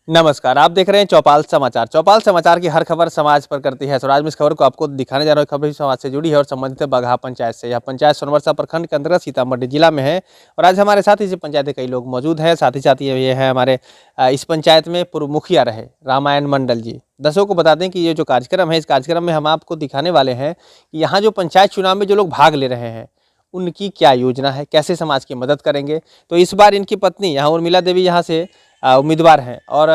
नमस्कार, आप देख रहे हैं चौपाल समाचार। चौपाल समाचार की हर खबर समाज पर करती है। स्वराज में इस खबर को आपको दिखाने जा रहा हूँ। खबर भी समाज से जुड़ी है और संबंधित है बगहा पंचायत से। यह पंचायत सोनवर्षा प्रखंड के अंतर्गत सीतामढ़ी जिला में है और आज हमारे साथ इसी पंचायत के कई लोग मौजूद हैं। साथ ही साथ ये है हमारे इस पंचायत में पूर्व मुखिया रहे रामायण मंडल जी। दर्शकों को बता दें कि ये जो कार्यक्रम है, इस कार्यक्रम में हम आपको दिखाने वाले हैं कि यहाँ जो पंचायत चुनाव में जो लोग भाग ले रहे हैं उनकी क्या योजना है, कैसे समाज की मदद करेंगे। तो इस बार इनकी पत्नी यहाँ उर्मिला देवी यहाँ से उम्मीदवार हैं और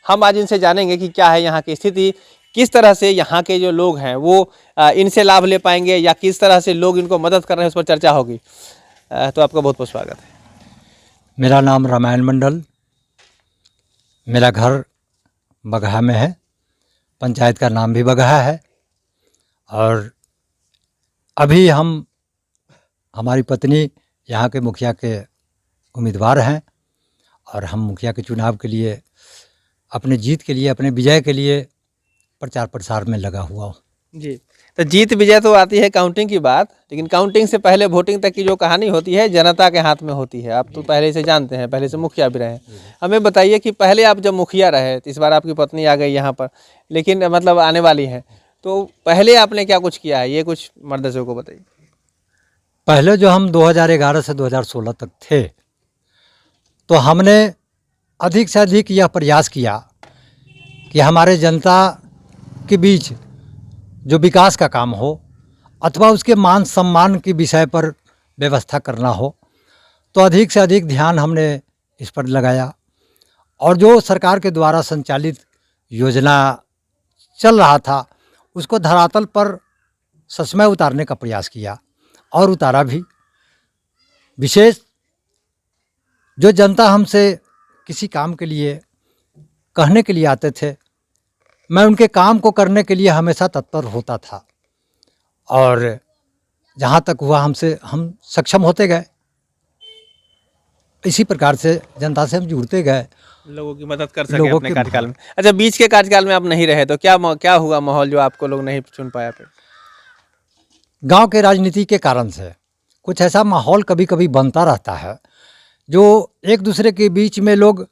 हम आज इनसे जानेंगे कि क्या है यहाँ की स्थिति, किस तरह से यहाँ के जो लोग हैं वो इनसे लाभ ले पाएंगे या किस तरह से लोग इनको मदद कर रहे हैं, उस पर चर्चा होगी। तो आपका बहुत बहुत स्वागत है। मेरा नाम रामायण मंडल, मेरा घर बगहा में है, पंचायत का नाम भी बगहा है और अभी हमारी पत्नी यहाँ के मुखिया के उम्मीदवार हैं और हम मुखिया के चुनाव के लिए अपने जीत के लिए, अपने विजय के लिए प्रचार प्रसार में लगा हुआ हूँ जी। तो जीत विजय तो आती है काउंटिंग की बात, लेकिन काउंटिंग से पहले वोटिंग तक की जो कहानी होती है जनता के हाथ में होती है। आप तो पहले से जानते हैं, पहले से मुखिया भी रहे। हमें बताइए कि पहले आप जब मुखिया रहे, तो इस बार आपकी पत्नी आ गई यहाँ पर, लेकिन मतलब आने वाली है, तो पहले आपने क्या कुछ किया है, ये कुछ मर्दों को बताइए। पहले जो हम 2011 से 2016 तक थे, तो हमने अधिक से अधिक यह प्रयास किया कि हमारे जनता के बीच जो विकास का काम हो अथवा उसके मान सम्मान के विषय पर व्यवस्था करना हो, तो अधिक से अधिक ध्यान हमने इस पर लगाया और जो सरकार के द्वारा संचालित योजना चल रहा था उसको धरातल पर सचमय उतारने का प्रयास किया और उतारा भी। विशेष जो जनता हमसे किसी काम के लिए कहने के लिए आते थे, मैं उनके काम को करने के लिए हमेशा तत्पर होता था और जहाँ तक हुआ हम सक्षम होते गए। इसी प्रकार से जनता से हम जुड़ते गए, लोगों की मदद कर सके अपने कार्यकाल में। अच्छा, बीच के कार्यकाल में आप नहीं रहे तो क्या हुआ माहौल जो आपको लोग नहीं चुन पाया? फिर गांव के राजनीति के कारण से कुछ ऐसा माहौल कभी कभी बनता रहता है जो एक दूसरे के बीच में लोग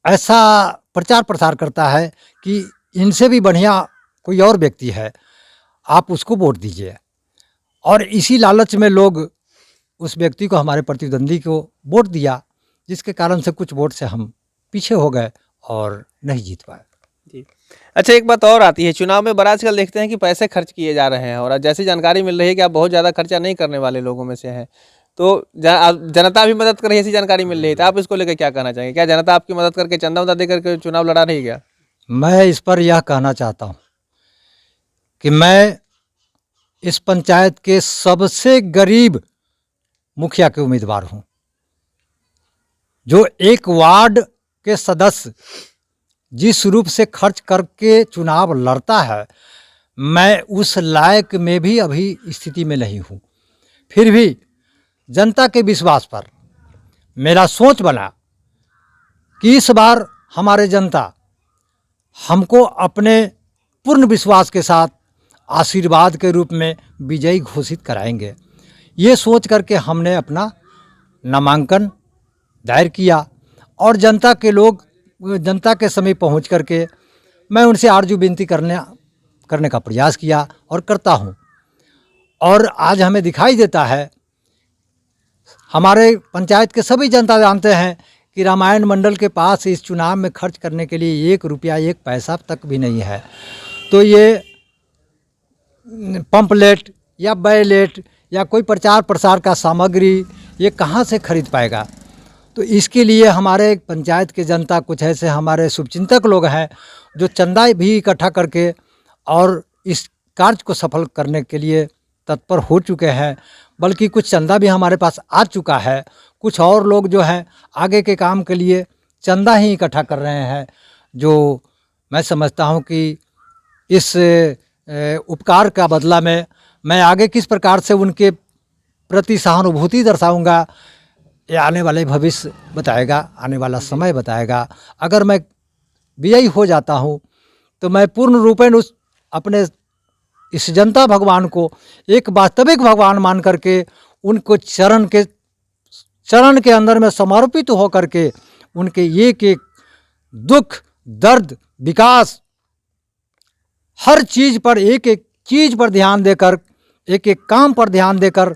ऐसा प्रचार प्रसार करता है कि इनसे भी बढ़िया कोई और व्यक्ति है, आप उसको वोट दीजिए। और इसी लालच में लोग उस व्यक्ति को, हमारे प्रतिद्वंदी को वोट दिया, जिसके कारण से कुछ वोट से हम पीछे हो गए और नहीं जीत पाए। जी। अच्छा, एक बात और आती है, चुनाव में बड़ा आजकल देखते हैं कि पैसे खर्च किए जा रहे हैं और जैसी जानकारी मिल रही है कि आप बहुत ज़्यादा खर्चा नहीं करने वाले लोगों में से हैं, तो जनता भी मदद कर रही है, ऐसी जानकारी मिल रही है, तो आप इसको लेकर क्या कहना चाहेंगे? क्या जनता आपकी मदद करके चंदा उंदा देकर के चुनाव लड़ा रही क्या? मैं इस पर यह कहना चाहता हूँ कि मैं इस पंचायत के सबसे गरीब मुखिया के उम्मीदवार हूँ। जो एक वार्ड के सदस्य जिस रूप से खर्च करके चुनाव लड़ता है, मैं उस लायक में भी अभी स्थिति में नहीं हूँ। फिर भी जनता के विश्वास पर मेरा सोच बना कि इस बार हमारे जनता हमको अपने पूर्ण विश्वास के साथ आशीर्वाद के रूप में विजयी घोषित कराएंगे। ये सोच करके हमने अपना नामांकन दायर किया और जनता के समीप पहुंच करके मैं उनसे आरजू विनती करने का प्रयास किया और करता हूं। और आज हमें दिखाई देता है, हमारे पंचायत के सभी जनता जानते हैं कि रामायण मंडल के पास इस चुनाव में खर्च करने के लिए 1 रुपया 1 पैसा तक भी नहीं है। तो ये पंपलेट या बैलेट या कोई प्रचार प्रसार का सामग्री ये कहाँ से खरीद पाएगा? तो इसके लिए हमारे पंचायत के जनता, कुछ ऐसे हमारे शुभचिंतक लोग हैं जो चंदा भी इकट्ठा करके और इस कार्य को सफल करने के लिए तत्पर हो चुके हैं। बल्कि कुछ चंदा भी हमारे पास आ चुका है। कुछ और लोग जो हैं आगे के काम के लिए चंदा ही इकट्ठा कर रहे हैं, जो मैं समझता हूं कि इस उपकार का बदला में मैं आगे किस प्रकार से उनके प्रति सहानुभूति दर्शाऊंगा, ये आने वाले भविष्य बताएगा, आने वाला समय बताएगा। अगर मैं विजयी हो जाता हूं तो मैं पूर्ण रूपेण उस अपने इस जनता भगवान को एक वास्तविक भगवान मान करके उनको चरण के अंदर में समर्पित हो करके उनके एक एक दुख दर्द विकास हर चीज़ पर एक एक चीज़ पर ध्यान देकर एक एक काम पर ध्यान देकर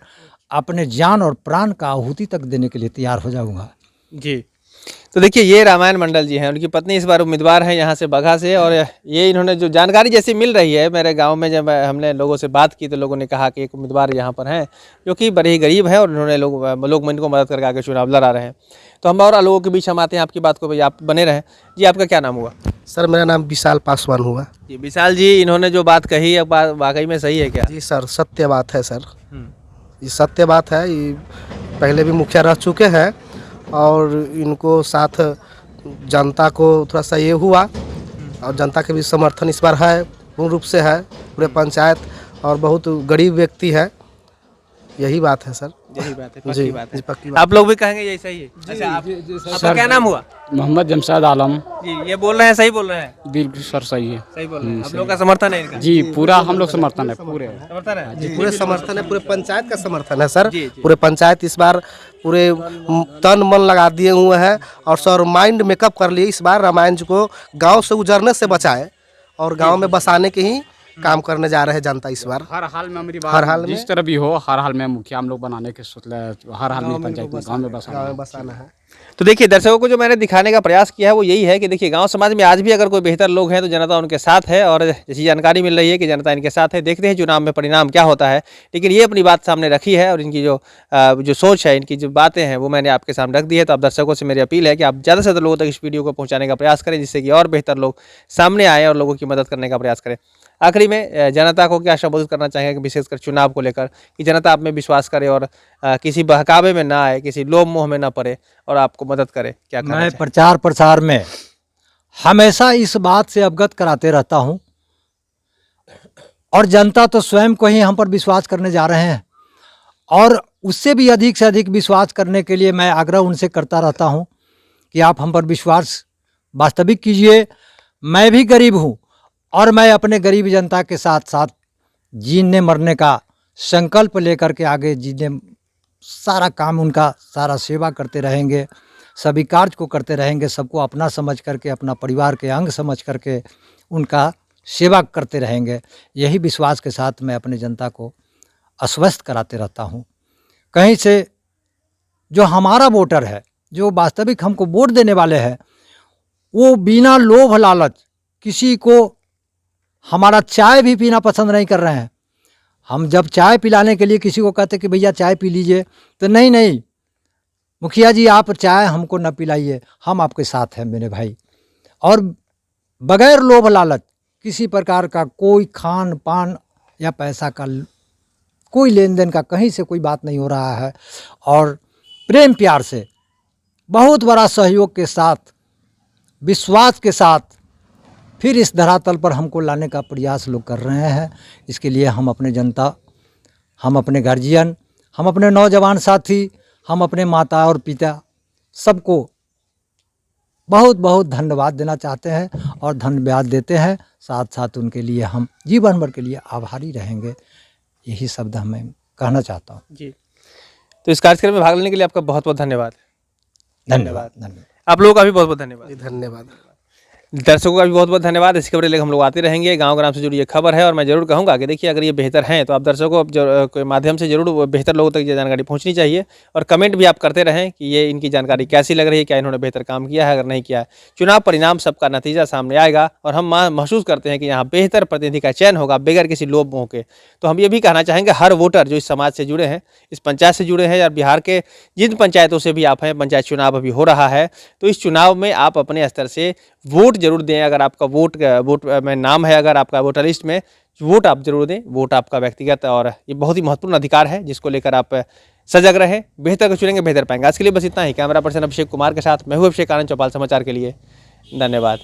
अपने जान और प्राण का आहुति तक देने के लिए तैयार हो जाऊंगा। जी। तो देखिए ये रामायण मंडल जी हैं, उनकी पत्नी इस बार उम्मीदवार हैं यहाँ से बगहा से, और ये इन्होंने जो जानकारी जैसी मिल रही है, मेरे गांव में जब हमने लोगों से बात की तो लोगों ने कहा कि एक उम्मीदवार यहाँ पर हैं जो कि बड़े ही गरीब हैं, और उन्होंने लोग इनको मदद करके आगे चुनाव लड़ा रहे हैं। तो हम और लोगों के बीच हम आते हैं, आपकी बात को भाई आप बने रहें। जी आपका क्या नाम हुआ? सर मेरा नाम विशाल पासवान हुआ। जी विशाल जी, इन्होंने जो बात कही है बात वाकई में सही है क्या? जी सर, सत्य बात है सर, ये सत्य बात है। ये पहले भी मुखिया रह चुके हैं और इनको साथ जनता को थोड़ा सा ये हुआ, और जनता के भी समर्थन इस बार है, पूर्ण रूप से है पूरे पंचायत, और बहुत गरीब व्यक्ति है। यही बात है सर, यही बात है, जी पक्की बात है। जी पक्की बात। आप लोग भी कहेंगे यही सही है? अच्छा आपका क्या नाम हुआ? मोहम्मद जमशेद आलम। जी ये बोल रहे हैं, सही बोल रहे हैं? बिल्कुल सर सही है। सही बोल रहे हैं। आप लोग का समर्थन है इनका? जी पूरा हम लोग समर्थन है, पूरे समर्थन है जी पूरे समर्थन है, पूरे पंचायत का समर्थन है सर। जी, जी। पूरे पंचायत इस बार पूरे तन मन लगा दिए हुए हैं, और सर माइंड मेकअप कर लिए इस बार रामायण जी को गांव से उजरने से बचाए और गांव में बसाने के ही काम करने जा रहे हैं जनता इस बार। हर हाल में हमारी हर हाल में जिस तरह भी हो, हर हाल में मुखिया हम लोग बनाने के सोच रहे, हर हाल में पंचायत में गाँव में गाँव में बसाना। बसाना है। तो देखिए दर्शकों को जो मैंने दिखाने का प्रयास किया है वो यही है कि देखिए गांव समाज में आज भी अगर कोई बेहतर लोग हैं तो जनता उनके साथ है, और जैसी जानकारी मिल रही है कि जनता इनके साथ है। देखते हैं चुनाव में परिणाम क्या होता है, लेकिन ये अपनी बात सामने रखी है, और इनकी जो सोच है, इनकी जो बातें हैं वो मैंने आपके सामने रख दी है। तो आप दर्शकों से मेरी अपील है कि आप ज़्यादा से ज़्यादा लोगों तक इस वीडियो को पहुँचाने का प्रयास करें, जिससे कि और बेहतर लोग सामने आएँ और लोगों की मदद करने का प्रयास करें। आखिरी में जनता को क्या संबोधित करना चाहेंगे, विशेषकर चुनाव को लेकर, कि जनता आप में विश्वास करे और किसी बहकावे में ना आए, किसी लोभ मोह में ना पड़े और आपको मदद करे? क्या कहना मैं चाहें? प्रचार प्रसार में हमेशा इस बात से अवगत कराते रहता हूं, और जनता तो स्वयं को ही हम पर विश्वास करने जा रहे हैं, और उससे भी अधिक से अधिक विश्वास करने के लिए मैं आग्रह उनसे करता रहता हूं कि आप हम पर विश्वास वास्तविक कीजिए। मैं भी गरीब हूं, और मैं अपने गरीब जनता के साथ साथ जीने मरने का संकल्प लेकर के आगे जीने सारा काम उनका सारा सेवा करते रहेंगे, सभी कार्य को करते रहेंगे, सबको अपना समझ करके, अपना परिवार के अंग समझ करके उनका सेवा करते रहेंगे। यही विश्वास के साथ मैं अपने जनता को आश्वस्त कराते रहता हूँ। कहीं से जो हमारा वोटर है, जो वास्तविक हमको वोट देने वाले हैं, वो बिना लोभ लालच किसी को हमारा चाय भी पीना पसंद नहीं कर रहे हैं। हम जब चाय पिलाने के लिए किसी को कहते कि भैया चाय पी लीजिए, तो नहीं मुखिया जी आप चाय हमको न पिलाइए, हम आपके साथ हैं मेरे भाई। और बगैर लोभ लालच किसी प्रकार का कोई खान पान या पैसा का कोई लेन देन का कहीं से कोई बात नहीं हो रहा है, और प्रेम प्यार से बहुत बड़ा सहयोग के साथ, विश्वास के साथ फिर इस धरातल पर हमको लाने का प्रयास लोग कर रहे हैं। इसके लिए हम अपने जनता, हम अपने गार्जियन, हम अपने नौजवान साथी, हम अपने माता और पिता सबको बहुत बहुत धन्यवाद देना चाहते हैं और धन्यवाद देते हैं। साथ साथ उनके लिए हम जीवन भर के लिए आभारी रहेंगे। यही शब्द मैं कहना चाहता हूँ। जी, तो इस कार्यक्रम में भाग लेने के लिए आपका बहुत बहुत धन्यवाद। धन्यवाद। आप लोगों का भी बहुत बहुत धन्यवाद। जी धन्यवाद। दर्शकों का भी बहुत बहुत धन्यवाद। इस खबरें लेकर हम लोग आते रहेंगे। गांव ग्राम से जुड़ी ये खबर है, और मैं जरूर कहूंगा कि देखिए अगर ये बेहतर हैं तो आप दर्शकों के माध्यम से जरूर बेहतर लोगों तक ये जानकारी पहुंचनी चाहिए, और कमेंट भी आप करते रहें कि ये इनकी जानकारी कैसी लग रही है, क्या इन्होंने बेहतर काम किया है, अगर नहीं किया है। चुनाव परिणाम सबका नतीजा सामने आएगा, और हम महसूस करते हैं कि यहाँ बेहतर प्रतिनिधि का चयन होगा बगैर किसी लोभ मोह के। तो हम ये भी कहना चाहेंगे हर वोटर जो इस समाज से जुड़े हैं, इस पंचायत से जुड़े हैं, या बिहार के जिन पंचायतों से भी आप हैं, पंचायत चुनाव अभी हो रहा है, तो इस चुनाव में आप अपने स्तर से वोट जरूर दें। अगर आपका वोट में नाम है, अगर आपका वोटर लिस्ट में, वोट आप जरूर दें। वोट आपका व्यक्तिगत और ये बहुत ही महत्वपूर्ण अधिकार है, जिसको लेकर आप सजग रहें। बेहतर को चुनेंगे बेहतर पाएंगे। आज के लिए बस इतना ही। कैमरा पर्सन अभिषेक कुमार के साथ मैं हूं अभिषेक आनंद, चौपाल समाचार के लिए। धन्यवाद।